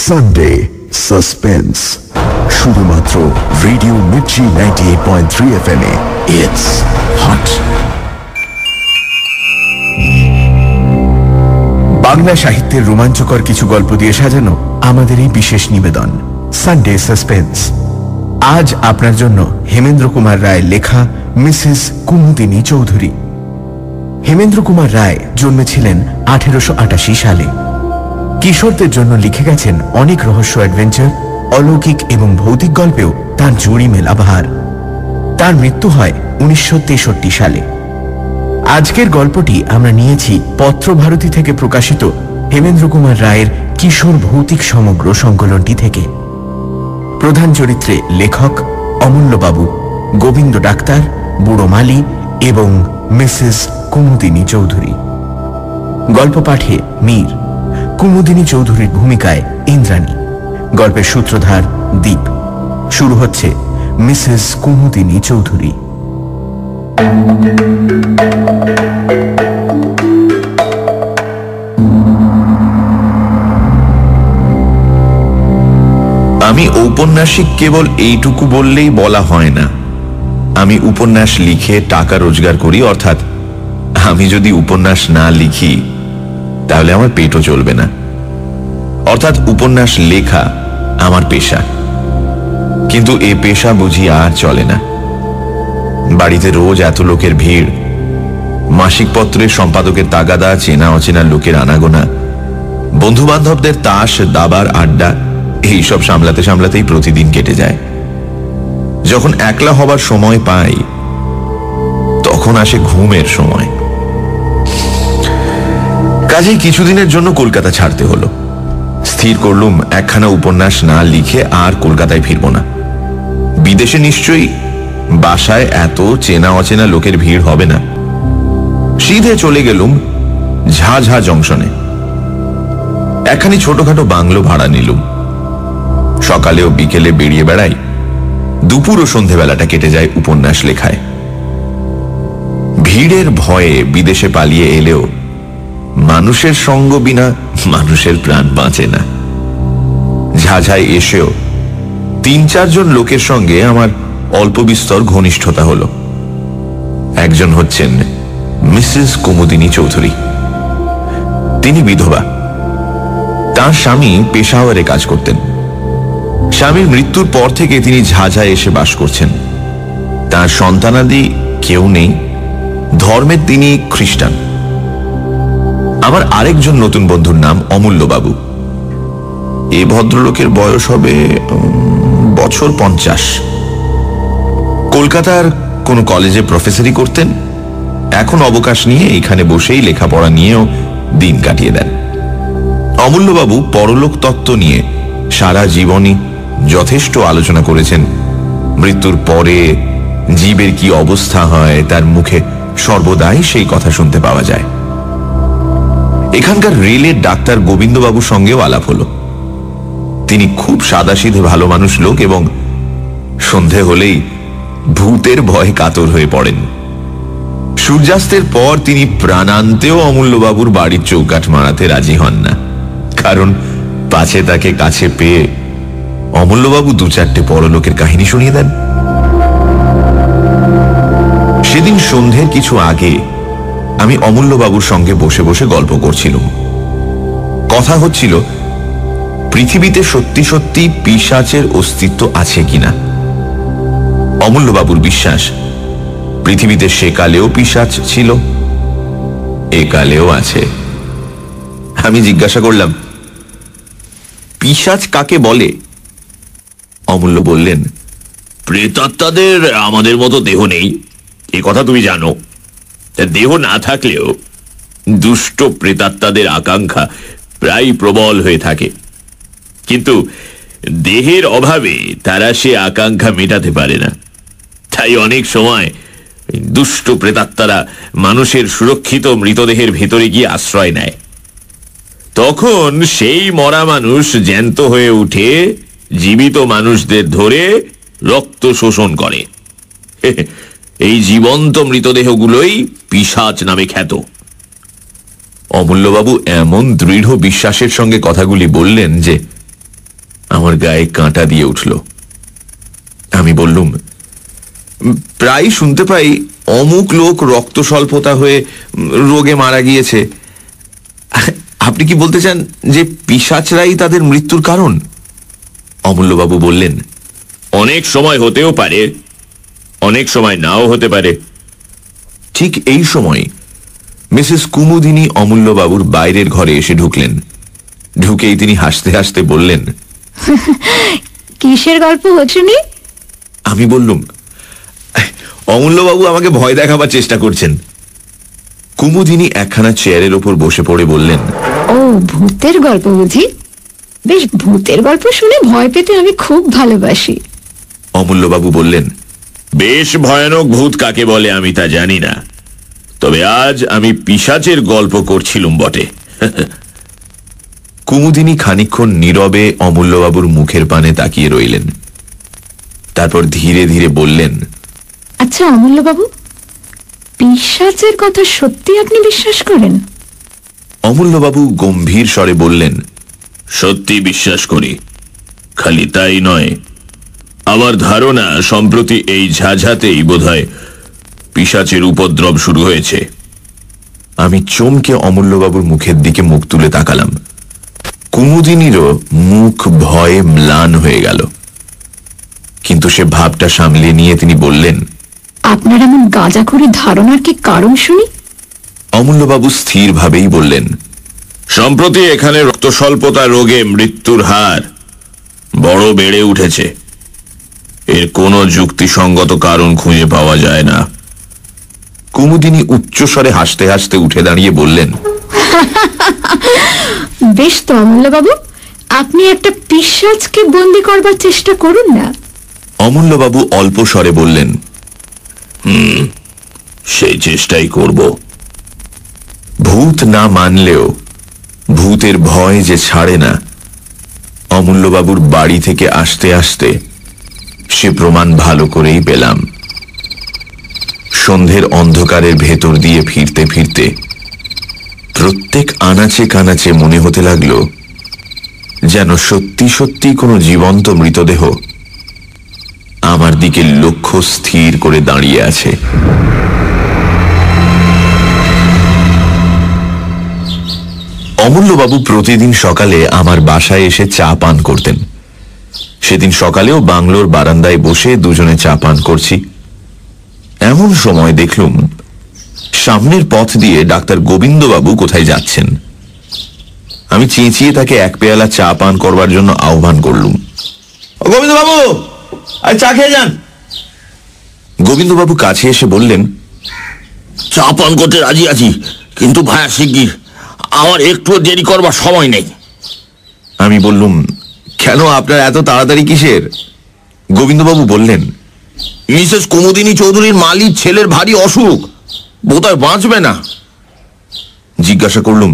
Sunday suspense, শুধুমাত্র radio Mirchi 98.3 FM A. It's hot. Bangla সাহিত্যের রোমাঞ্চকর কিছু গল্প দিয়ে সাজানো আমাদের এই বিশেষ নিবেদন সানডে সাসপেন্স। আজ আপনার জন্য হেমেন্দ্র কুমার রায় লেখা মিসেস কুমুদিনী চৌধুরী। হেমেন্দ্র কুমার রায় জন্মেছিলেন 1888 সালে। কিশোরদের জন্য লিখে গেছেন অনেক রহস্য, অ্যাডভেঞ্চার, অলৌকিক এবং ভৌতিক গল্পেও তার জুড়ি মেলা ভার। তার মৃত্যু হয় 1963 সালে। আজকের গল্পটি আমরা নিয়েছি পত্রভারতী থেকে প্রকাশিত হেমেন্দ্র কুমার রায়ের কিশোর ভৌতিক সমগ্র সংকলনটি থেকে। প্রধান চরিত্রে লেখক অমূল্যবাবু, গোবিন্দ ডাক্তার, বুড়ো মালি এবং মিসেস কুমুদিনী চৌধুরী। গল্প পাঠে মীর, কুমুদিনী চৌধুরীর ভূমিকায় ইন্দ্রাণী, গল্পের সূত্রধার দীপ। শুরু হচ্ছে মিসেস কুমুদিনী চৌধুরী। আমি ঔপন্যাসিক কেবল এইটুকু বললেই বলা হয় না। আমি উপন্যাস লিখে টাকা রোজগার করি, অর্থাৎ আমি যদি উপন্যাস না লিখি তাহলে আমার পেটও চলবে না। অর্থাৎ উপন্যাস লেখা আমার পেশা, কিন্তু এ পেশা বুঝি আর চলে না। বাড়িতে রোজ এত লোকের ভিড়, মাসিক পত্রের সম্পাদকের তাগাদা, চেনা অচেনা লোকের আনাগোনা, বন্ধু বান্ধবদের তাস দাবার আড্ডা, এইসব সামলাতে সামলাতেই প্রতিদিন কেটে যায়। যখন একলা হবার সময় পাই তখন আসে ঘুমের সময়। কাজেই কিছুদিনের জন্য কলকাতা ছাড়তে হলো। স্থির করলুম একখানা উপন্যাস না লিখে আর কলকাতায় ফিরব না। বিদেশে নিশ্চয়ই বাসায় এত চেনা অচেনা লোকের ভিড় হবে না। সিধে চলে গেলুম ঝাঝা জংশনে। একখানি ছোটখাটো বাংলো ভাড়া নিলুম। সকালে ও বিকেলে বেরিয়ে বেড়াই, দুপুর ও সন্ধেবেলাটা কেটে যায় উপন্যাস লেখায়। ভিড়ের ভয়ে বিদেশে পালিয়ে এলেও মানুষের সঙ্গ বিনা মানুষের প্রাণ বাঁচে না। ঝাঝায় এসেও 3-4 জন লোকের সঙ্গে আমার অল্প বিস্তর ঘনিষ্ঠতা হল। একজন হচ্ছেন মিসেস কুমুদিনী চৌধুরী। তিনি বিধবা। তার স্বামী পেশাওয়ারে কাজ করতেন। স্বামীর মৃত্যুর পর থেকে তিনি ঝাঝায় এসে বাস করছেন। তার সন্তানাদি কেউ নেই। ধর্মের তিনি খ্রিস্টান। আমার আরেকজন নতুন বন্ধুর নাম অমূল্যবাবু। এ ভদ্রলোকের বয়স হবে বছর 50। কলকাতার কোন কলেজে প্রফেসরি করতেন। এখন অবকাশ নিয়ে এখানে বসেই লেখাপড়া নিয়েও দিন কাটিয়ে দেন। অমূল্যবাবু পরলোক তত্ত্ব নিয়ে সারা জীবনই যথেষ্ট আলোচনা করেছেন। মৃত্যুর পরে জীবের কি অবস্থা হয় তার মুখে সর্বদাই সেই কথা শুনতে পাওয়া যায়। এখানকার রেলের ডাক্তার গোবিন্দবাবুর সঙ্গেও আলাপ হলো। তিনি খুব সাদাসিধে ভালো মানুষ লোক এবং সন্ধে হলেই ভূতের ভয়ে কাতর হয়ে পড়েন। সূর্যাস্তের পর তিনি প্রাণান্তেও অমূল্যবাবুর বাড়ির চৌকাঠ মারাতে রাজি হন না, কারণ পাছে তাকে কাছে পেয়ে অমূল্যবাবু 2-4টে পরলোকের কাহিনী শুনিয়ে দেন। সেদিন সন্ধ্যের কিছু আগে আমি অমূল্যবাবুর সঙ্গে বসে বসে গল্প করছিলাম। কথা হচ্ছিল পৃথিবীতে সত্যি সত্যি পিশাচের অস্তিত্ব আছে কিনা। অমূল্যবাবুর বিশ্বাস পৃথিবীতে সেকালেও পিশাচ ছিল, একালেও আছে। আমি জিজ্ঞাসা করলাম, পিশাচ কাকে বলে? অমূল্য বললেন, প্রেতাত্মাদের আমাদের মতো দেহ নেই, এ কথা তুমি জানো। দেহ না থাকলেও দুষ্ট প্রেতাত্মাদের আকাঙ্ক্ষা প্রায় প্রবল হয়ে থাকে, কিন্তু দেহের অভাবে তারা সে আকাঙ্ক্ষা মেটাতে পারে না। তাই অনেক সময় দুষ্ট প্রেতাত্মারা মানুষের সুরক্ষিত মৃতদেহের ভেতরে গিয়ে আশ্রয় নেয়। তখন সেই মরা মানুষ জ্যান্ত হয়ে উঠে জীবিত মানুষদের ধরে রক্ত শোষণ করে। এই জীবন্ত মৃতদেহগুলোই পিশাচ নামে খ্যাত। অমূল্যবাবু এমন দৃঢ় বিশ্বাসের সঙ্গে কথাগুলি বললেন যে আমার গায়ে কাঁটা দিয়ে উঠল। আমি বললুম, প্রায় শুনতে পাই অমুক লোক রক্ত স্বল্পতা হয়ে রোগে মারা গিয়েছে। আপনি কি বলতে চান যে পিশাচরাই তাদের মৃত্যুর কারণ? অমূল্যবাবু বললেন, অনেক সময় হতেও পারে, অনেক সময় নাও হতে পারে। ঠিক এই সময় মিসেস কুমুদিনী অমূল্যবাবুর বাইরের ঘরে এসে ঢুকলেন। ঢুকেই তিনি হাসতে হাসতে বললেন, কিসের গল্প হচ্ছে নি? আমি বললুম, অমূল্যবাবু আমাকে ভয় দেখাবার চেষ্টা করছেন। কুমুদিনী একখানা চেয়ারের ওপর বসে পড়ে বললেন, ও ভূতের গল্প বুঝি? বেশ, ভূতের গল্প শুনে ভয় পেতে আমি খুব ভালোবাসি। অমূল্যবাবু বললেন, বেশ ভয়ানক ভূত কাকে বলে আমি তা জানি না, তবে আজ আমি পিশাচের গল্প করছিলুম বটে। কুমুদিনী খানিকক্ষণ নীরবে অমূল্যবাবুর মুখের পানে তাকিয়ে রইলেন। তারপর ধীরে ধীরে বললেন, আচ্ছা অমূল্যবাবু, পিশাচের কথা সত্যি আপনি বিশ্বাস করেন? অমূল্যবাবু গম্ভীর স্বরে বললেন, সত্যি বিশ্বাস করি। খালি তাই নয়, আমার ধারণা সম্প্রতি এই ঝাঝাতেই বোধহয় পিশাচের উপদ্রব শুরু হয়েছে। আমি চমকে অমূল্যবাবুর মুখের দিকে মুখ তুলে তাকালাম। কুমুদিনীরও মুখ ভয়ে ম্লান হয়ে গেল, কিন্তু সে ভাবটা সামলে নিয়ে তিনি বললেন, আপনার এমন গাঁজা করে ধারণার কি কারণ শুনি? অমূল্যবাবু স্থিরভাবেই বললেন, সম্প্রতি এখানে রক্তস্বল্পতা রোগে মৃত্যুর হার বড় বেড়ে উঠেছে। এর কোনো যুক্তিসঙ্গত কারণ খুঁজে পাওয়া যায় না। কুমুদিনী উচ্চস্বরে হাসতে হাসতে উঠে দাঁড়িয়ে বললেন, বেশ তো অমূল্যবাবু, আপনি একটা পিশাচকে বন্দি করবার চেষ্টা করুন না। অমূল্যবাবু অল্প স্বরে বললেন, সেই চেষ্টাই করব। ভূত না মানলেও ভূতের ভয় যে ছাড়ে না, অমূল্যবাবুর বাড়ি থেকে আসতে আসতে সে প্রমাণ ভালো করেই পেলাম। সন্ধ্যের অন্ধকারের ভেতর দিয়ে ফিরতে ফিরতে প্রত্যেক আনাচে কানাচে মনে হতে লাগল যেন সত্যি সত্যি কোনো জীবন্ত মৃতদেহ আমার দিকে লক্ষ্য স্থির করে দাঁড়িয়ে আছে। অমূল্যবাবু প্রতিদিন সকালে আমার বাসায় এসে চা পান করতেন। সেদিন সকালেও বাংলোর বারান্দায় বসে দুজনে চা পান করছি। এমন সময় দেখলুম সামনের পথ দিয়ে ডাক্তার গোবিন্দবাবু কোথায় যাচ্ছেন। আমি চেঁচিয়ে তাকে এক পেয়ালা চা পান করবার জন্য আহ্বান করলুম। গোবিন্দবাবু, আর চা খেয়ে যান। গোবিন্দবাবু কাছে এসে বললেন, চা পান করতে রাজি আছি, কিন্তু ভায়া শিগগির, আমার একটু দেরি করবার সময় নেই। আমি বললুম, কেন আপনার এত তাড়াতাড়ি কিসের? গোবিন্দবাবু বললেন, মিসেস কুমুদিনী চৌধুরীর মালির ছেলের ভারী অসুখ, বোধহয় বাঁচবে না। জিজ্ঞাসা করলুম,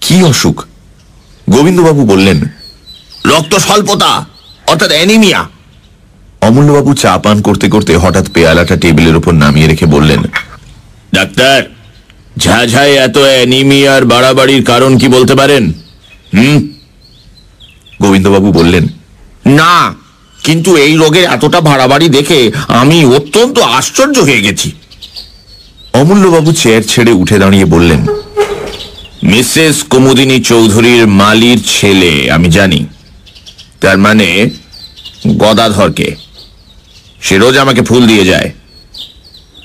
কি অসুখ? গোবিন্দবাবু বললেন, রক্ত স্বল্পতা, অর্থাৎ অ্যানিমিয়া। অমূল্যবাবু চা পান করতে করতে হঠাৎ পেয়ালাটা টেবিলের উপর নামিয়ে রেখে বললেন, ডাক্তার, ঝাঝায় এত অ্যানিমিয়ার বাড়াবাড়ির কারণ কি বলতে পারেন? গোবিন্দবাবু বললেন, না, কিন্তু এই রোগের এতটা বাড়াবাড়ি দেখে আমি অত্যন্ত আশ্চর্য হয়ে গেছি। অমূল্যবাবু চেয়ার ছেড়ে উঠে দাঁড়িয়ে বললেন, মিসেস কুমুদিনী চৌধুরীর মালির ছেলে আমি জানি, তার মানে গদাধরকে। সে রোজ আমাকে ফুল দিয়ে যায়।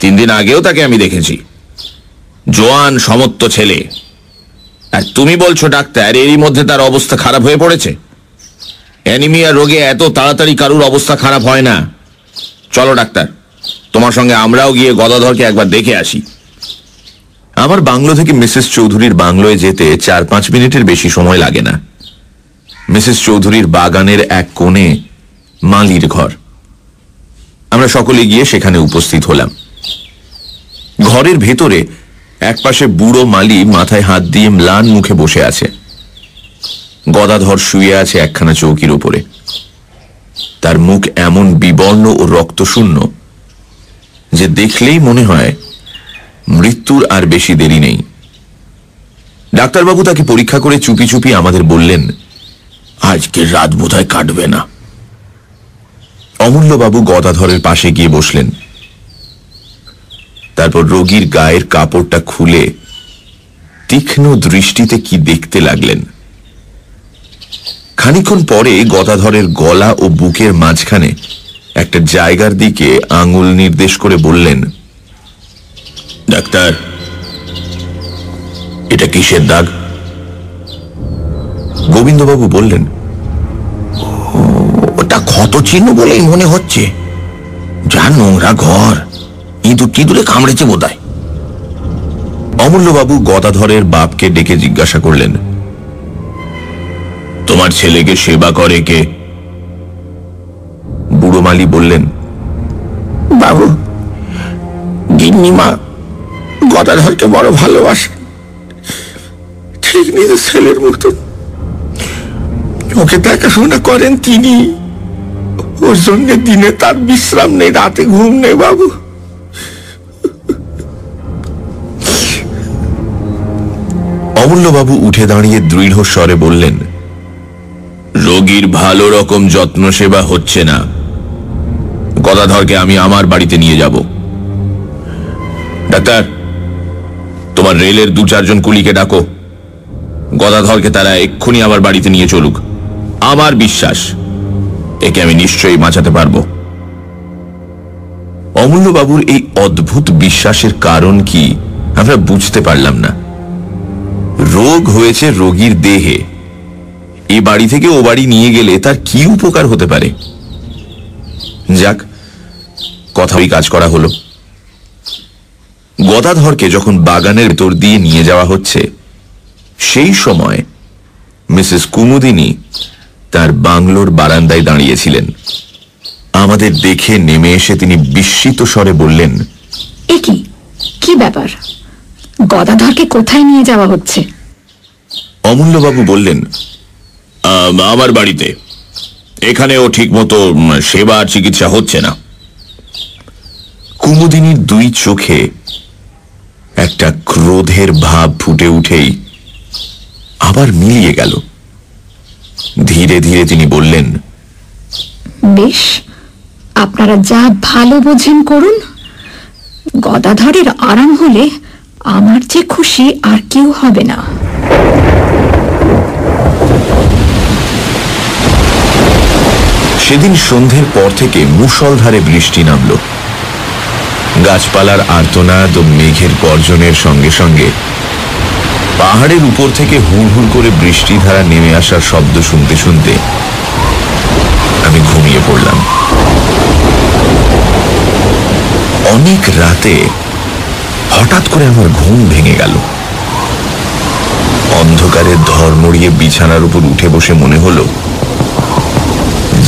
3 দিন আগেও তাকে আমি দেখেছি। জোয়ান সমত্ব ছেলে। আর তুমি বলছো ডাক্তার এরই মধ্যে তার অবস্থা খারাপ হয়ে পড়েছে? অ্যানিমিয়া রোগে এত তাড়াতাড়ি কারুর অবস্থা খারাপ হয় না। চলো ডাক্তার, তোমার সঙ্গে আমরাও গিয়ে গদাধরকে একবার দেখে আসি। আমার বাংলো থেকে মিসেস চৌধুরীর বাংলোয় যেতে 4-5 মিনিটের বেশি সময় লাগে না। মিসেস চৌধুরীর বাগানের এক কোণে মালির ঘর। আমরা সকলে গিয়ে সেখানে উপস্থিত হলাম। ঘরের ভেতরে একপাশে বুড়ো মালি মাথায় হাত দিয়ে ম্লান মুখে বসে আছে। গদাধর শুয়ে আছে একখানা চৌকির উপরে। তার মুখ এমন বিবর্ণ ও রক্তশূন্য যে দেখলেই মনে হয় মৃত্যুর আর বেশি দেরি নেই। ডাক্তারবাবু তাকে পরীক্ষা করে চুপি চুপি আমাদের বললেন, আর আজকে রাত বোধহয় কাটবে না। অমূল্যবাবু গদাধরের পাশে গিয়ে বসলেন। তারপর রোগীর গায়ের কাপড়টা খুলে তীক্ষ্ণ দৃষ্টিতে কি দেখতে লাগলেন। খানিকক্ষণ পরে গদাধরের গলা ও বুকের মাঝখানে একটা জায়গার দিকে আঙুল নির্দেশ করে বললেন, ডাক্তার, এটা কিসের দাগ? গোবিন্দবাবু বললেন, ওটা ক্ষত চিহ্ন বলেই মনে হচ্ছে। যা নোংরা ঘর, ইঁদুর টিঁদুরে কামড়েছে বোধহয়। অমূল্যবাবু গদাধরের বাপকে ডেকে জিজ্ঞাসা করলেন, তোমার ছেলেকে সেবা করে কে? বুড়ো মালি বললেন, বাবু, গিন্নিমা গদাধরকে বড় ভালোবাসে, ঠিক নিজের ছেলের মতো। ওকে দেখাশোনা করেন তিনি। ওর জন্য দিনে তার বিশ্রাম নেই, রাতে ঘুম নেই বাবু। অমূল্যবাবু উঠে দাঁড়িয়ে দৃঢ় স্বরে বললেন, রোগীর ভালো রকম যত্ন সেবা হচ্ছে না। গদাধরকে আমি আমার বাড়িতে নিয়ে যাব। ডাক্তার, তোমার রেলের 2-4 জন কুলিকে ডাকো। গদাধরকে তারা এক্ষুনি আমার বাড়িতে নিয়ে চলুক। আমার বিশ্বাস একে আমি নিশ্চয়ই বাঁচাতে পারবো। অমূল্যবাবুর এই অদ্ভুত বিশ্বাসের কারণ কি আমরা বুঝতে পারলাম না। রোগ হয়েছে রোগীর দেহে, এ বাড়ি থেকে ও বাড়ি নিয়ে গেলে তার কি উপকার হতে পারে? যাক, কথাই কাজ করা হলো। গদাধরকে যখন বাগানের ভেতর দিয়ে নিয়ে যাওয়া হচ্ছে, সেই সময় মিসেস কুমুদিনী তার বাংলোর বারান্দায় দাঁড়িয়েছিলেন। আমাদের দেখে নেমে এসে তিনি বিস্মিত স্বরে বললেন, এ কি ব্যাপার? গদাধরকে কোথায় নিয়ে যাওয়া হচ্ছে? অমূল্যবাবু বললেন, আমার বাড়িতে। এখানেও ঠিক মতো সেবা আর চিকিৎসা হচ্ছে না। কুমুদিনীর 2 চোখে একটা ক্রোধের ভাব ফুটে উঠেই আবার মিলিয়ে গেল। ধীরে ধীরে তিনি বললেন, বেশ, আপনারা যা ভালো বোঝেন করুন। গদাধরের আরাম হলে আমার যে খুশি আর কেউ হবে না। সেদিন সন্ধ্যের পর থেকে মুষলধারে বৃষ্টি নামল। গাছপালার আর্তনাদ ও মেঘের গর্জনের সঙ্গে সঙ্গে পাহাড়ের উপর থেকে হুড় হুড় করে বৃষ্টিধারা নেমে আসার শব্দ শুনতে শুনতে আমি ঘুমিয়ে পড়লাম। অনেক রাতে হঠাৎ করে আমার ঘুম ভেঙে গেল। অন্ধকারে ধর্মড়িয়ে বিছানার উপর উঠে বসে মনে হলো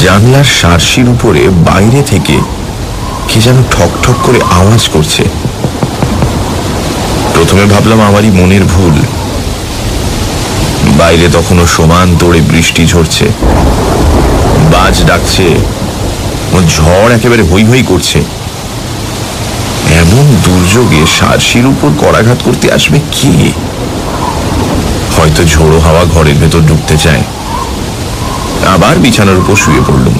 জানলার সার্সির উপরে বাইরে থেকে কে যেন ঠক ঠক করে আওয়াজ করছে। প্রথমে ভাবলাম আমারই মনের ভুল। বাইরে তখনও সমান তোড়ে বৃষ্টি ঝরছে, বাজ ডাকছে, ঝড় একেবারে হৈ হৈ করছে। এমন দুর্যোগে সার্সির উপর করাঘাত করতে আসবে কে? হয়তো ঝোড়ো হাওয়া ঘরের ভেতর ঢুকতে চায়। আবার বিছানার উপর শুয়ে পড়লুম,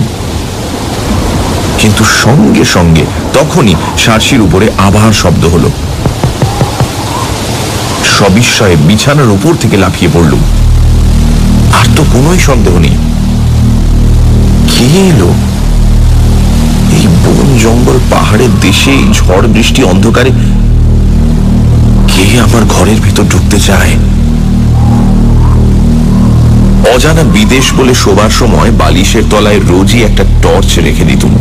কিন্তু সঙ্গে সঙ্গে তখনই সার্সির উপরে আবার শব্দ হলো। সবিস্ময়ে বিছানার উপর থেকে লাফিয়ে পড়লুম। আর তো কোনোই সন্দেহ নেই। কে এলো? এই বন জঙ্গল পাহাড়ের দেশে এই ঝড় বৃষ্টি অন্ধকারে কে আমার ঘরের ভেতর ঢুকতে চায়? অজানা বিদেশ বলে শোবার সময় বালিশের তলায় রোজই একটা টর্চ রেখে দিতুম।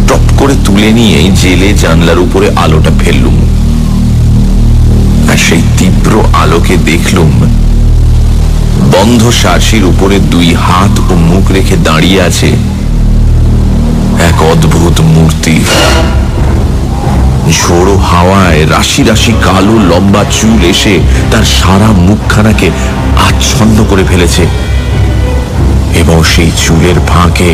টপ করে তুলে নিয়ে জেলে জানলার উপরে আলোটা ফেললুম, আর সেই তীব্র আলোকে দেখলুম বন্ধ সার্সির উপরে 2 হাত ও মুখ রেখে দাঁড়িয়ে আছে এক অদ্ভুত মূর্তি। ঝোড়ো হাওয়ায় রাশি রাশি কালো লম্বা চুল এসে তার সারা মুখখানাকে আচ্ছন্ন করে ফেলেছে, এবং সেই চুলের ফাঁকে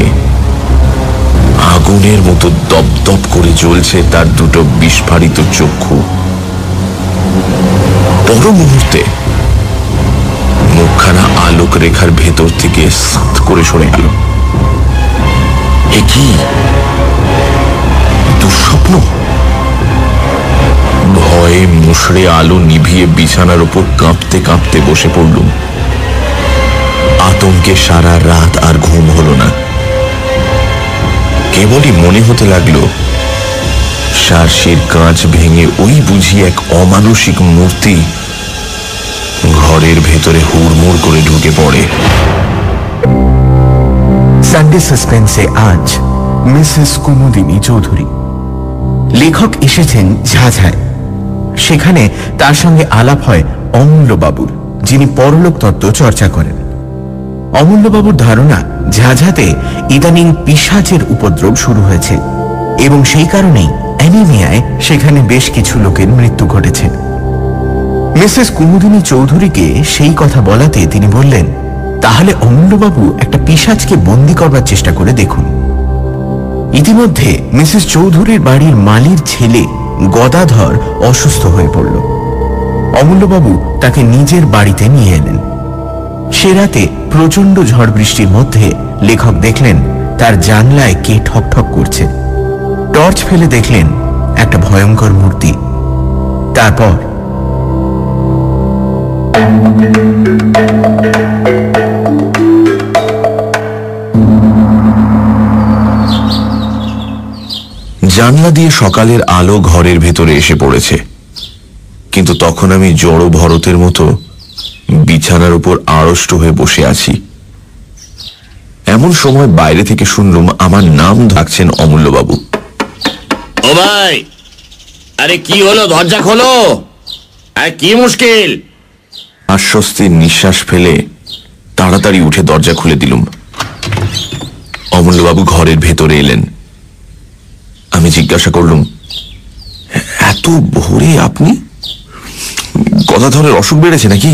আগুনের মতো দপদপ করে জ্বলছে তার 2 বিস্ফারিত চক্ষু। পর মুহূর্তে মুখখানা আলোক রেখার ভেতর থেকে সাত করে সরে গেল। এ কি দুঃস্বপ্ন? ভয়ে মুষড়ে আলো নিভিয়ে বিছানার উপর কাঁপতে কাঁপতে বসে পড়লুম। আতঙ্কে সারা রাত আর ঘুম হলো না। কেবলই মনে হতে লাগলো সারসির কাঁচ ভেঙে ওই বুঝি এক অমানসিক মূর্তি ঘরের ভেতরে হুড়মুড় করে ঢুকে পড়ে। সানডে সাসপেন্সে আজ মিসেস কুমুদিনী চৌধুরী। লেখক এসেছেন ঝাঝায়। সেখানে তার সঙ্গে আলাপ হয় অমূল্যবাবুর, যিনি পরলোক তত্ত্ব চর্চা করেন। অমূল্যবাবুর ধারণা ঝাঝাতে ইদানিং পিশাচের উপদ্রব শুরু হয়েছে এবং সেই কারণেই অ্যানিমিয়ায় সেখানে বেশ কিছু লোকের মৃত্যু ঘটেছে। মিসেস কুমুদিনী চৌধুরীকে সেই কথা বলাতে তিনি বললেন, তাহলে অমূল্যবাবু একটা পিশাচকে বন্দি করবার চেষ্টা করে দেখুন। ইতিমধ্যে মিসেস চৌধুরীর বাড়ির মালির ছেলে গদাধর অসুস্থ হয়ে পড়ল। অমূল্যবাবু তাকে নিজের বাড়িতে নিয়ে এলেন। সে রাতে প্রচন্ড ঝড় বৃষ্টির মধ্যে লেখক দেখলেন তার জানলায় কে ঠক ঠক করছে। টর্চ ফেলে দেখলেন একটা ভয়ঙ্কর মূর্তি। তারপর জানলা দিয়ে সকালের আলো ঘরের ভেতরে এসে পড়েছে, কিন্তু তখন আমি জড় ভরতের মতো বিছানার উপর আড়ষ্ট হয়ে বসে আছি। এমন সময় বাইরে থেকে শুনলুম আমার নাম ডাকছেন অমূল্যবাবু। ও ভাই, আরে কি হলো? দরজা খোলো। আর কি মুশকিল? আশ্বস্তির নিঃশ্বাস ফেলে তাড়াতাড়ি উঠে দরজা খুলে দিলুম। অমূল্যবাবু ঘরের ভেতরে এলেন। আমি জিজ্ঞাসা করলুম, এত ভোরে আপনি? গদাধরের অসুখ বেড়েছে নাকি?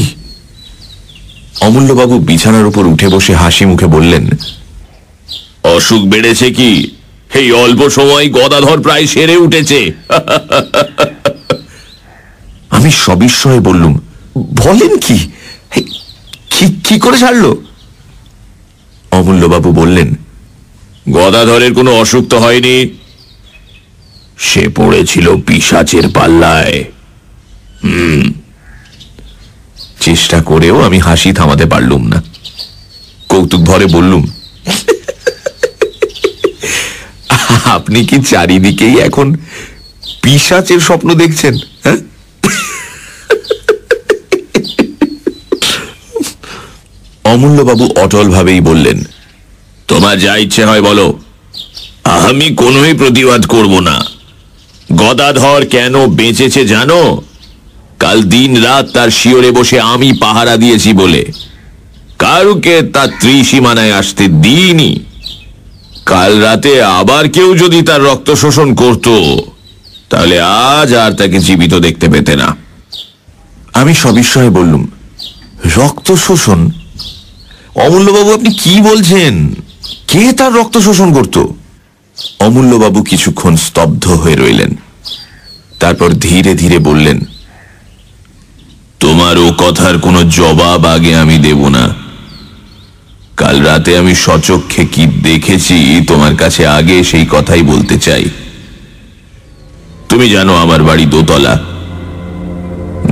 অমূল্যবাবু বিছানার উপর উঠে বসে হাসি মুখে বললেন, অসুখ বেড়েছে কি? এই অল্প সময় গদাধর প্রায় সেরে উঠেছে। আমি সবিস্ময়ে বললুম, বলেন কি? কি করে ছাড়লো? অমূল্যবাবু বললেন, গদাধরের কোনো অসুখ তো হয়নি, সে পড়েছিল পিশাচের পাল্লায়। চেষ্টা করেও আমি হাসি থামাতে পারলুম না। কৌতুক ভরে বললুম, আপনি কি চারিদিকেই এখন পিশাচের স্বপ্ন দেখছেন? হ্যাঁ? অমূল্যবাবু অটল ভাবেই বললেন, তোমার যা ইচ্ছে হয় বলো, আমি কোনোই প্রতিবাদ করব না। গদাধর কেন বেঁচেছে জানো? কাল দিন রাত তার শিয়রে বসে আমি পাহারা দিয়েছি বলে। কারুকে তার ত্রিসীমানায় আসতে দিইনি। কাল রাতে আবার কেউ যদি তার রক্ত শোষণ করত, তাহলে আজ আর তাকে জীবিত দেখতে পেতে না। আমি সবিস্ময়ে বললুম, রক্ত শোষণ? অমূল্যবাবু, আপনি কি বলছেন? কে তার রক্ত শোষণ করত? অমূল্যবাবু কিছুক্ষণ স্তব্ধ হয়ে রইলেন। তারপর ধীরে ধীরে বললেন, তোমার ও কথার কোনো জবাব আগে আমি দেব না। কাল রাতে আমি সচক্ষে কি দেখেছি তোমার কাছে আগে সেই কথাই বলতে চাই। তুমি জানো আমার বাড়ি দোতলা।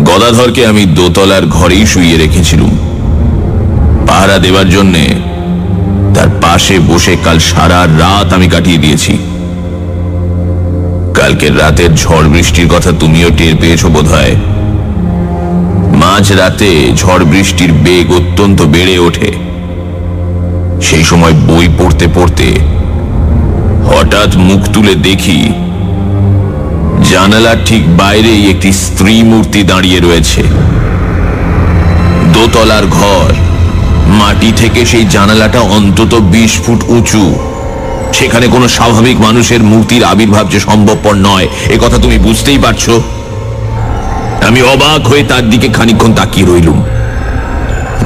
গদাধরকে আমি দোতলার ঘরেই শুইয়ে রেখেছিলুম পাহারা দেবার জন্যে। তার পাশে বসে কাল সারা রাত আমি কাটিয়ে দিয়েছি। কালকের রাতের ঝড় বৃষ্টির কথা তুমিও টের পেয়েছো বোধহয়। মাঝ রাতে ঝড় বৃষ্টির বেগ অত্যন্ত বেড়ে ওঠে। সেই সময় বই পড়তে পড়তে হঠাৎ মুখ তুলে দেখি জানালার ঠিক বাইরেই একটি স্ত্রী মূর্তি দাঁড়িয়ে রয়েছে। দোতলার ঘর, মাটি থেকে সেই জানালাটা অন্তত 20 ফুট উঁচু। সেখানে কোনো স্বাভাবিক মানুষের মূর্তির আবির্ভাব যে সম্ভবপর নয়, এ কথা তুমি বুঝতেই পারছো। আমি অবাক হয়ে তার দিকে খানিকক্ষণ তাকিয়ে রইলুম।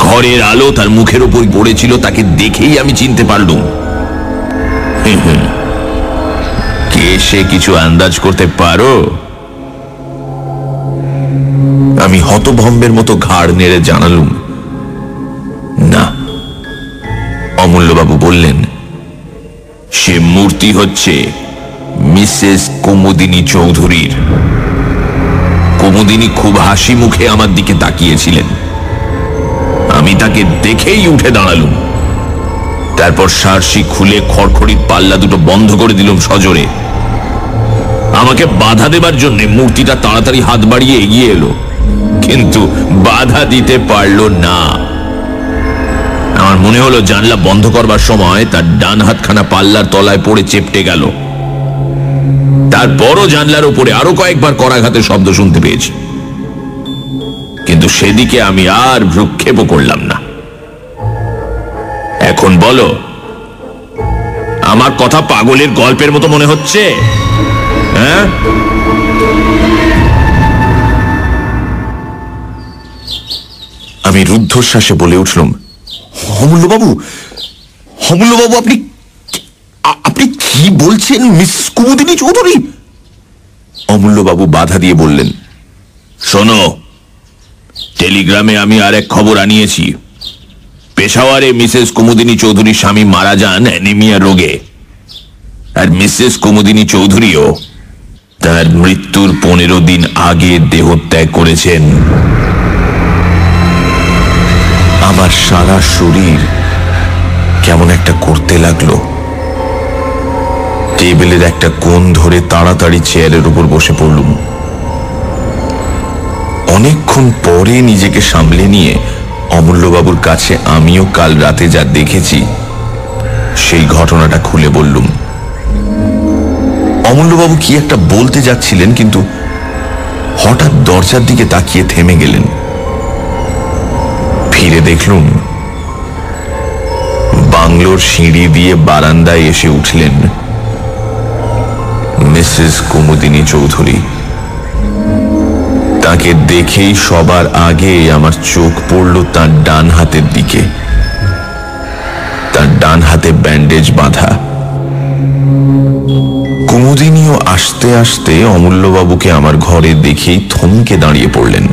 ঘরের আলো তার মুখের উপর পড়েছিল, তাকে দেখেই আমি চিনতে পারলুম। কে সে কিছু আন্দাজ করতে পারো? আমি হতভম্বের মতো ঘাড় নেড়ে জানালুম, অমূল্যবাবু বললেন, সে মূর্তি হচ্ছে মিসেস কুমুদিনী চৌধুরীর। কুমুদিনী খুব হাসি মুখে আমার দিকে তাকিয়েছিলেন। আমি তাকে দেখেই উঠে দাঁড়ালুম। তারপর সার্সি খুলে খড়খড়ির পাল্লা দুটো বন্ধ করে দিলাম সজোরে। আমাকে বাধা দেবার জন্য মূর্তিটা তাড়াতাড়ি হাত বাড়িয়ে এগিয়ে এলো, কিন্তু বাধা দিতে পারল না। আমার মনে হলো জানলা বন্ধ করবার সময় তার ডান হাতখানা পাল্লার তলায় পড়ে চেপটে গেল। তারপরও জানলার উপরে আরো কয়েকবার করাঘাতের শব্দ শুনতে পেয়েছি, কিন্তু সেদিকে আমি আর ভ্রুক্ষেপও করলাম না। এখন বলো, আমার কথা পাগলের গল্পের মতো মনে হচ্ছে? হ্যাঁ, আমি রুদ্ধশ্বাসে বলে উঠলাম, অমূল্যবাবু, অমূল্যবাবু, আপনি আপনি কি বলছেন মিস কুমুদিনী চৌধুরী? অমূল্যবাবু বাধা দিয়ে বললেন, শোনো, টেলিগ্রামে আমি আর এক খবর আনিয়েছি। পেশাওয়ারে মিসেস কুমুদিনী চৌধুরীর স্বামী মারা যান অ্যানিমিয়া রোগে, আর মিসেস কুমুদিনী চৌধুরীও তার মৃত্যুর 15 দিন আগে দেহত্যাগ করেছেন। আমার সারা শরীর কেমন একটা করতে লাগলো। টেবিলের একটা কোণ ধরে তাড়াতাড়ি চেয়ারের উপর বসে পড়লুম। অনেকক্ষণ পরে নিজেকে সামলে নিয়ে অমূল্যবাবুর কাছে আমিও কাল রাতে যা দেখেছি সেই ঘটনাটা খুলে বললুম। অমূল্যবাবু কি একটা বলতে যাচ্ছিলেন, কিন্তু হঠাৎ দরজার দিকে তাকিয়ে থেমে গেলেন। ফিরে দেখলুম বাংলোর সিঁড়ি দিয়ে বারান্দায় এসে উঠলেন মিসেস কুমুদিনী চৌধুরী। তাকে দেখেই সবার আগে আমার চোখ পড়ল তার ডান হাতের দিকে। তার ডান হাতে ব্যান্ডেজ বাঁধা। কুমুদিনীও আস্তে আস্তে অমূল্যবাবুকে আমার ঘরে দেখেই থমকে দাঁড়িয়ে পড়লেন।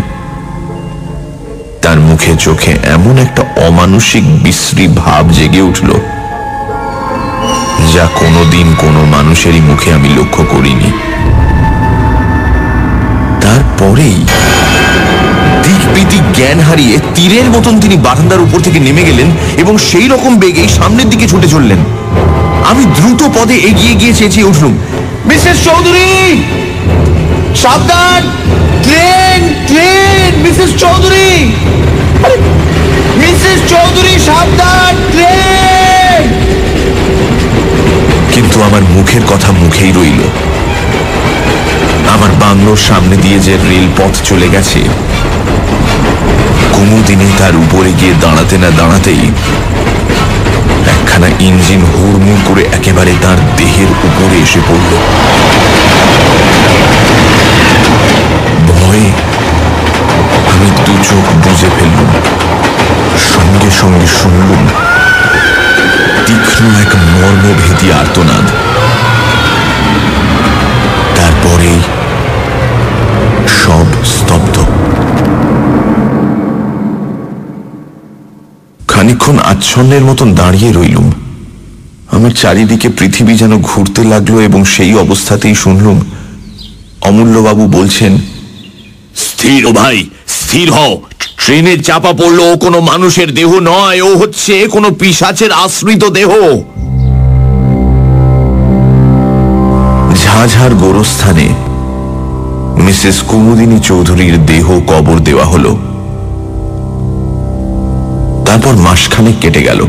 তার মুখে চোখে এমন একটা অমানুষিক বিশ্রী ভাব জেগে উঠল, যা কোনোদিন কোনো মানুষেরই মুখে আমি লক্ষ্য করিনি। তারপরেই দিকবিদিক জ্ঞান হারিয়ে তীরের মতন তিনি বারান্দার উপর থেকে নেমে গেলেন এবং সেই রকম বেগেই সামনের দিকে ছুটে চললেন। আমি দ্রুত পদে এগিয়ে গিয়ে চেঁচিয়ে উঠলুম, মিসেস চৌধুরী, সাবধান! Train, train! Mrs Chowdhury, Mrs Chowdhury, সাবধান! ট্রেন! কিন্তু আমার মুখের কথা মুখেই রইল। আমার বাংলোর সামনে দিয়ে যে রেলপথ চলে গেছে, কুমুদিনী তার উপরে গিয়ে দাঁড়াতে না দাঁড়াতেই একখানা ইঞ্জিন হুড়মুড় করে একেবারে তার দেহের উপরে এসে পড়ল। ভয়ে আমি দু চোখ বুজে ফেললুম। সঙ্গে সঙ্গে শুনলুম তীক্ষ্ণ এক মর্মভেদী আর্তনাদ। তারপরেই সব স্তব্ধ। খানিকক্ষণ আচ্ছন্নের মতন দাঁড়িয়ে রইলুম। আমার চারিদিকে পৃথিবী যেন ঘুরতে লাগলো এবং সেই অবস্থাতেই শুনলুম অমূল্যবাবু বলছেন, স্থির ও ভাই, স্থির হও। ট্রেনের চাপা পড়লো ও কোনো মানুষের দেহ নয়, ও হচ্ছে কোনো পিশাচের আশ্রিত দেহ। ঝাঝার গোরস্থানে মিসেস কুমুদিনী চৌধুরীর দেহ কবর দেওয়া হলো। তারপর মাসখানেক কেটে গেল।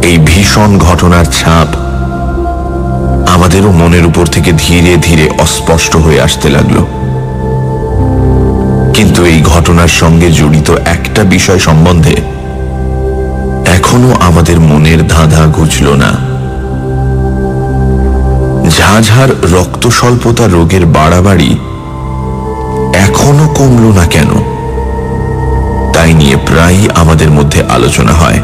এই ভীষণ ঘটনার ছাপ আমাদেরও মনের উপর থেকে ধীরে ধীরে অস্পষ্ট হয়ে আসতে লাগলো। কিন্তু এই ঘটনার সঙ্গে জড়িত একটা বিষয় সম্বন্ধে এখনো আমাদের মনের ধাঁধা ঘুচল না। ঝাঝার রক্ত স্বল্পতা রোগের বাড়াবাড়ি এখনো কমল না কেন, তাই নিয়ে প্রায়ই আমাদের মধ্যে আলোচনা হয়।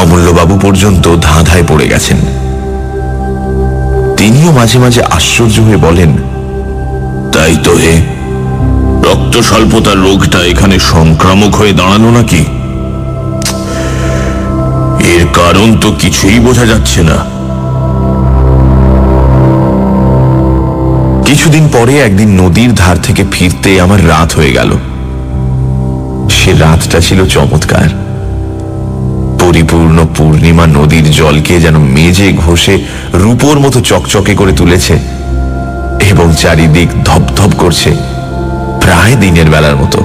অমূল্যবাবু পর্যন্ত ধাঁধায় পড়ে গেছেন। তিনিও মাঝে মাঝে আশ্চর্য হয়ে বলেন, তাই তো হে, রক্ত স্বল্পতার রোগটা এখানে সংক্রামক হয়ে দাঁড়ালো নাকি? এর কারণ তো কিছুই বোঝা যাচ্ছে না। কিছুদিন পরে একদিন নদীর ধার থেকে ফিরতে আমার রাত হয়ে গেল। সে রাতটা ছিল চমৎকার। পরিপূর্ণ পূর্ণিমা নদীর জলকে যেন মেজে ঘষে রূপোর মতো চকচকে করে তুলেছে এবং চারিদিক ধপধপ করছে, প্রায় দিনের বেলার মতো।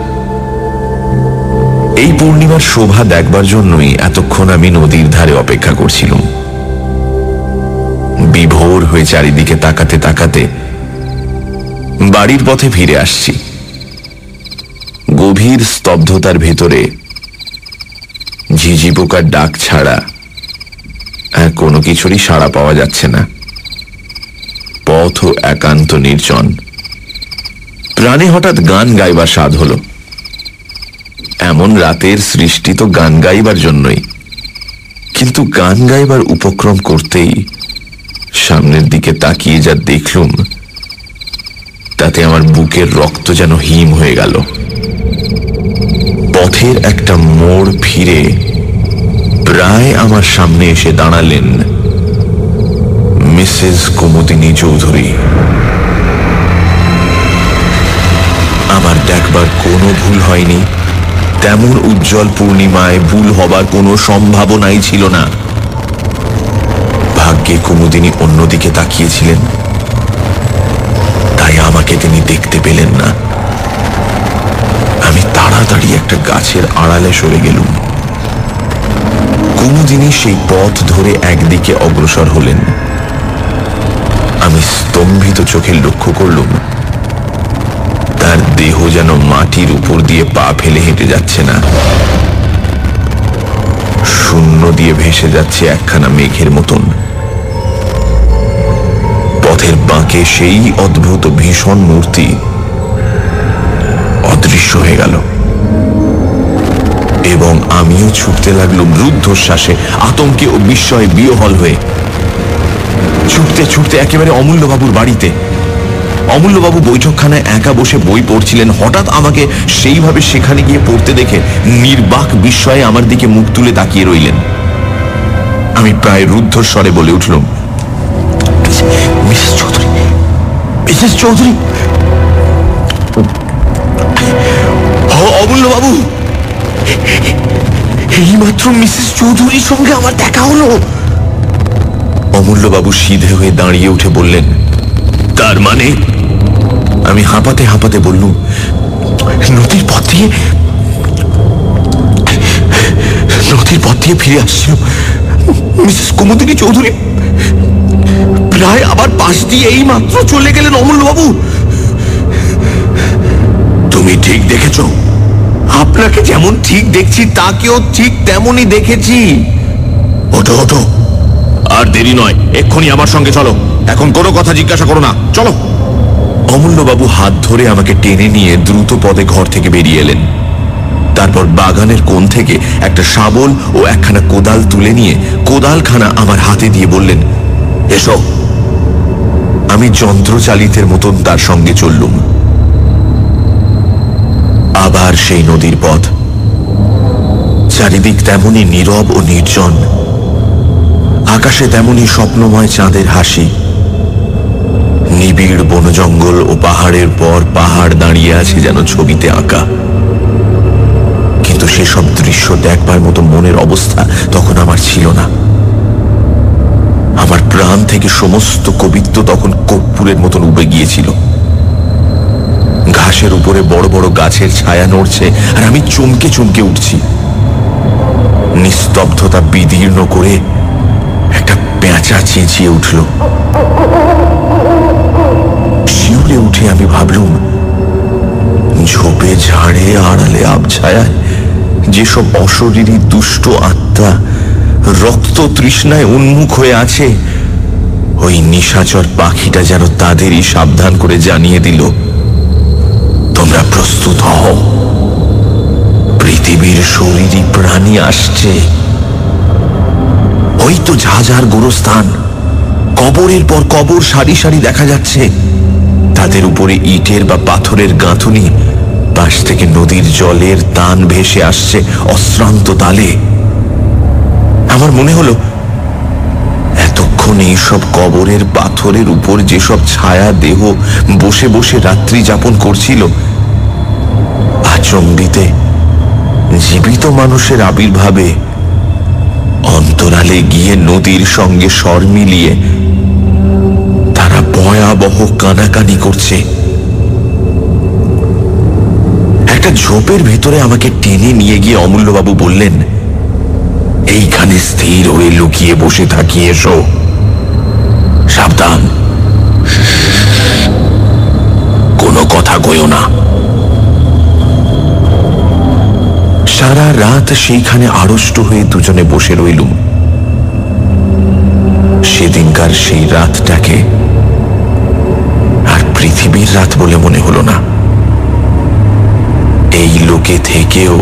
এই পূর্ণিমার শোভা দেখবার জন্যই এতক্ষণ আমি নদীর ধারে অপেক্ষা করছিলাম। বিভোর হয়ে চারিদিকে তাকাতে তাকাতে বাড়ির পথে ফিরে আসছি। গভীর স্তব্ধতার ভেতরে ঝিঝি পোকার ডাক ছাড়া আর কোনো কিছুরই সাড়া পাওয়া যাচ্ছে না। পথও একান্ত নির্জন। প্রাণে হঠাৎ গান গাইবার স্বাদ হল। এমন রাতের সৃষ্টি তো গান গাইবার জন্যই, কিন্তু গান গাইবার উপক্রম করতেই সামনের দিকে তাকিয়ে যা দেখলুম, তাতে আমার বুকের রক্ত যেন হিম হয়ে গেল। পথের একটা মোড় ফিরে প্রায় আমার সামনে এসে দাঁড়ালেন মিসেস কুমুদিনী চৌধুরী। আমার দেখবার কোনো ভুল হয়নি। তেমন উজ্জ্বল পূর্ণিমায় ভুল হবার কোনো সম্ভাবনাই ছিল না। ভাগ্যে কুমুদিনী অন্যদিকে তাকিয়েছিলেন, তাই আমাকে তিনি দেখতে পেলেন না। আমি তাড়াতাড়ি একটা গাছের আড়ালে সরে গেলুম। কুমুদিনী সেই পথ ধরে একদিকে অগ্রসর হলেন। আমি স্তম্ভিত চোখে লক্ষ্য করলুম তার দেহ যেন মাটির উপর দিয়ে পা ফেলে হেঁটে যাচ্ছে না, শূন্য দিয়ে ভেসে যাচ্ছে একখানা মেঘের মতন। পথের বাঁকে সেই অদ্ভুত ভীষণ মূর্তি অদৃশ্য হয়ে গেল এবং আমিও ছুটতে লাগলুম রুদ্ধশ্বাসে, আতঙ্কে ও বিস্ময়ে বিহ্বল হয়ে। ছুটতে ছুটতে একেবারে অমূল্যবাবুর বাড়িতে। অমূল্যবাবু বৈঠকখানায় একা বসে বই পড়ছিলেন। হঠাৎ আমাকে সেইভাবে সেখানে গিয়ে পড়তে দেখে নির্বাক বিস্ময়ে আমার দিকে মুখ তুলে তাকিয়ে রইলেন। আমি প্রায় রুদ্ধস্বরে বলে উঠলুম, মিসেস চৌধুরী, মিসেস চৌধুরী। অমূল্যবাবু, এইমাত্র মিসেস চৌধুরীর সঙ্গে আমার দেখা হলো। অমূল্যবাবু সিধে হয়ে দাঁড়িয়ে উঠে বললেন, তার মানে? আমি হাঁপাতে হাঁপাতে বললুম, নদীর পথ দিয়ে ফিরে আসছিল মিসেস কুমুদিনী চৌধুরী। প্রায় আবার পাশ দিয়ে এই মাত্র চলে গেলেন অমূল্যবাবু। তুমি ঠিক দেখেছ? আপনাকে যেমন ঠিক দেখছি তাকেও ঠিক তেমনই দেখেছি। ওঠো ওঠো, আর দেরি নয়, এক্ষুনি আমার সঙ্গে চলো। এখন কোনো কথা জিজ্ঞাসা করো না, চলো। অমূল্যবাবু হাত ধরে আমাকে টেনে নিয়ে দ্রুত পদে ঘর থেকে বেরিয়ে এলেন। তারপর বাগানের কোণ থেকে একটা শাবল ও একখানা কোদাল তুলে নিয়ে কোদালখানা আমার হাতে দিয়ে বললেন, এসো। আমি যন্ত্রচালিতের মতন তার সঙ্গে চললুম। আবার সেই নদীর পথ। চারিদিক তেমনি নীরব ও নির্জন। আকাশে তেমনি স্বপ্নময় চাঁদের হাসি। নিবিড় বনজঙ্গল ও পাহাড়ের পর পাহাড় দাঁড়িয়ে আছে যেন ছবিতে আঁকা। কিন্তু সেসব দৃশ্য দেখবার মতো মনের অবস্থা তখন আমার ছিল না। আমার প্রাণ থেকে সমস্ত কবিত্ব তখন কর্পূরের মতন উবে গিয়েছিল। ঘাসের উপরে বড় বড় গাছের ছায়া নড়ছে আর আমি চমকে চমকে উঠছি। নিস্তব্ধতা বিদীর্ণ করে একটা পেঁচা চেঁচিয়ে উঠল। শিউরে উঠে আমি ভাবলুম, ঝোপে ঝাড়ে আড়ালে আবছায়ায় যেসব অশরীরী দুষ্ট আত্মা রক্ত তৃষ্ণায় উন্মুখ হয়ে আছে, ওই নিশাচর পাখিটা যেন তাদেরই সাবধান করে জানিয়ে দিল, তোমরা প্রস্তুত হও, পৃথিবীর শরীরী প্রাণী আসছে। ওই তো ঝাঝার গোরস্থান, কবরের পর কবর সারি সারি দেখা যাচ্ছে। তাদের উপরে ইটের বা পাথরের গাঁথুনি, পাশ থেকে নদীর জলের তান ভেসে আসছে অশ্রান্ত তালে। আমার মনে হলো এতক্ষণ এইসব কবরের পাথরের উপর যেসব ছায়া দেহ বসে বসে রাত্রি যাপন করছিল, আচম্বিতে জীবিত মানুষের আবির্ভাবে অন্তরালে গিয়ে নদীর সঙ্গে স্বর মিলিয়ে তারা ভয়াবহ কানাকানি করছে। একটা ঝোপের ভেতরে আমাকে টেনে নিয়ে গিয়ে অমূল্যবাবু বললেন, এইখানে স্থির হয়ে লুকিয়ে বসে থাকি, এসো, সাবধান, কোনো কথা কইও না। সারা রাত সেইখানে আড়ষ্ট হয়ে দুজনে বসে রইলুম। সেদিনকার সেই রাতটাকে আর পৃথিবীর রাত বলে মনে হলো না। এই লোকে থেকেও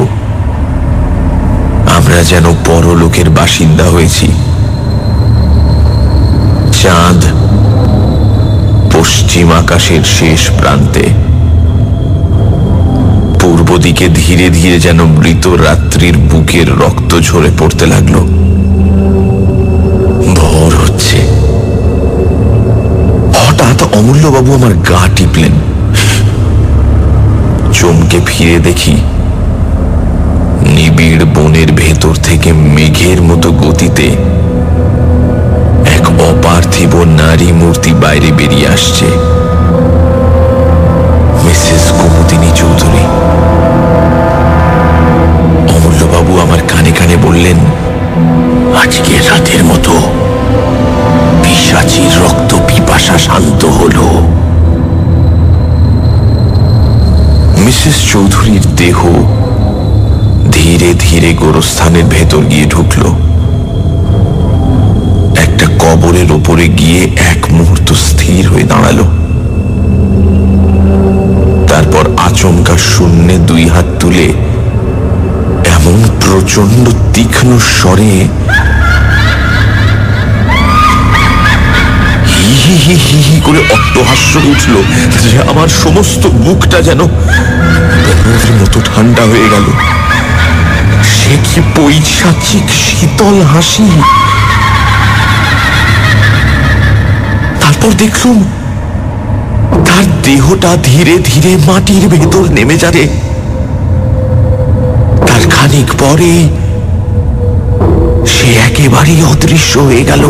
আমরা যেন পরলোকের বাসিন্দা হয়েছি। চাঁদ পশ্চিম আকাশের শেষ প্রান্তে, পূর্ব দিকে ধীরে ধীরে যেন মৃত রাত্রির বুকের রক্ত ঝরে পড়তে লাগলো। ভোর হচ্ছে। হঠাৎ অমূল্যবাবু আমার গা টিপলেন। চমকে ফিরে দেখি নিবিড় বনের ভেতর থেকে মেঘের মতো গতিতে এক অপার্থিব নারী মূর্তি বাইরে বেরিয়ে আসছে। মিসেস কুমুদিনী চৌধুরী। অমূল্যবাবু আমার কানে কানে বললেন, আজকে রাতের মতো পিশাচীর রক্ত পিপাসা শান্ত হলো। মিসেস চৌধুরীর দেহ ধীরে ধীরে গোরস্থানের ভেতর গিয়ে ঢুকল। একটা কবরের ওপরে গিয়ে এক মুহূর্ত স্থির হয়ে দাঁড়ালো। তারপর আচমকা শূন্যে দুই হাত তুলে এমন প্রচন্ড তীক্ষ্ণ স্বরে হি হি হি হি হি করে অট্টহাস্য উঠল যে আমার সমস্ত বুকটা যেন বরফের মতো ঠান্ডা হয়ে গেল। সে কি পৈশাচিক শীতল হাসি! তারপর দেখলুম তার দেহটা ধীরে ধীরে মাটির ভেতর নেমে যাবে। তার খানিক পরে সে একেবারেই অদৃশ্য হয়ে গেল।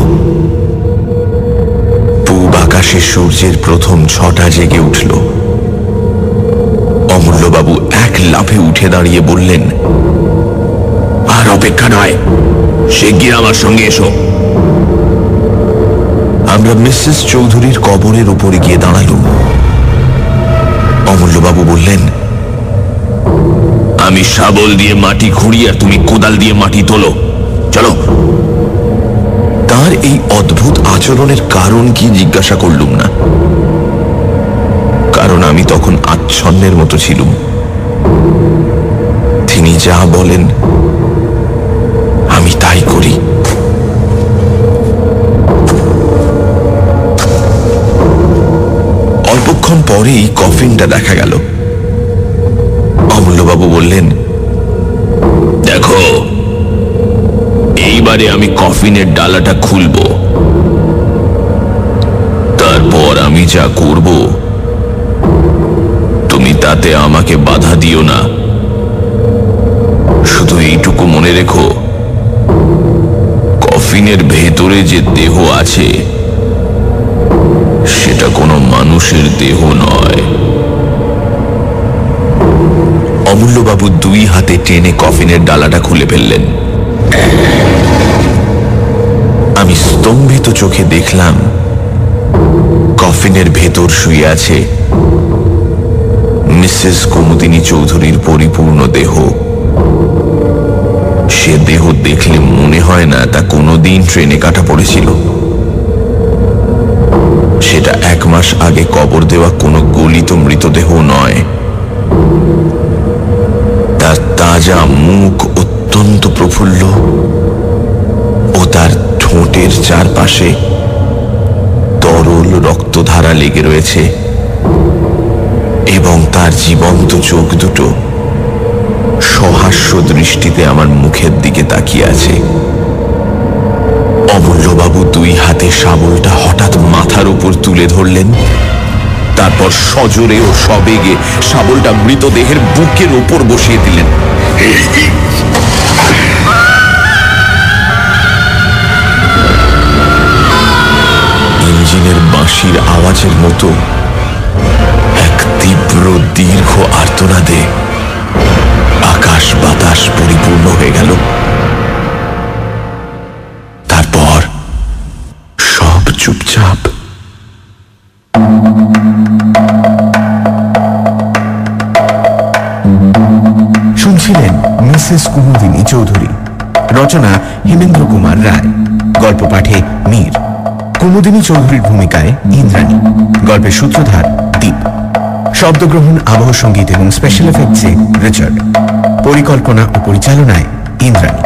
পূব আকাশে সূর্যের প্রথম ছটা জেগে উঠল। অমূল্যবাবু এক লাফে উঠে দাঁড়িয়ে বললেন, আর অপেক্ষা নয়, শিগগির আমার সঙ্গে এসো। আমরা মিসেস চৌধুরীর কবরের উপরে গিয়ে দাঁড়ালুম। অমূল্যবাবু বললেন, আমি শাবল দিয়ে মাটি খুঁড়ি আর তুমি কোদাল দিয়ে মাটি তোলো, চলো। তার এই অদ্ভুত আচরণের কারণ কি জিজ্ঞাসা করলুম না, কারণ আমি তখন আচ্ছন্নের মতো ছিলুম। তিনি যা বলেন আমি তাই করি। অল্পক্ষণ পরেই কফিনটা দেখা গেল। অমূল্যবাবু বললেন, দেখো, এইবারে আমি কফিনের ডালাটা খুলব, তারপর আমি যা করব তুমি তাতে আমাকে বাধা দিও না। শুধু এইটুকু মনে রেখো, কফিনের ভেতরে যে দেহ আছে সেটা কোনো মানুষের দেহ নয়। অমূল্যবাবু দুই হাতে টেনে কফিনের ডালাটা খুলে ফেললেন। আমি স্তম্ভিত চোখে দেখলাম কফিনের ভেতর শুয়ে আছে মিসেস কুমুদিনী চৌধুরীর পরিপূর্ণ দেহ। সে দেহ দেখলে মনে হয় না তা কোনোদিন ট্রেনে কাটা পড়েছিল। সেটা 1 মাস আগে কবর দেওয়া কোনো গলিত মৃতদেহ নয়। তার তাজা মুখ অত্যন্ত প্রফুল্ল ও তার ঠোঁটের চারপাশে তরল রক্তধারা লেগে রয়েছে এবং তার জীবন্ত চোখ দুটো সহাস্য দৃষ্টিতে আমার মুখের দিকে তাকিয়ে আছে। অমূল্যবাবু 2 হাতে শাবলটা হঠাৎ মাথার উপর তুলে ধরলেন, তারপর সজোরে ও সবেগে শাবলটা মৃতদেহের বুকের উপর বসিয়ে দিলেন। ইঞ্জিনের বাঁশির আওয়াজের মতো এক তীব্র দীর্ঘ আর্তনাদে আকাশ বাতাস পরিপূর্ণ হয়ে গেল। তারপর সব চুপচাপ। শুনছিলেন মিসেস কুমুদিনী চৌধুরী, রচনা হেমেন্দ্র কুমার রায়, গল্প পাঠে মীর, কুমুদিনী চৌধুরীর ভূমিকায় ইন্দ্রাণী, গল্পের সূত্রধার দীপ, শব্দগ্রহণ, আবহ সঙ্গীত এবং স্পেশাল এফেক্টসে রিচার্ড, পরিকল্পনা ও পরিচালনায় ইন্দ্রাণী।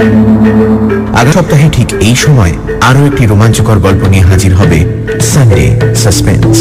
আগামী সপ্তাহে ঠিক এই সময় আরও একটি রোমাঞ্চকর গল্প নিয়ে হাজির হবে সানডে সাসপেন্স।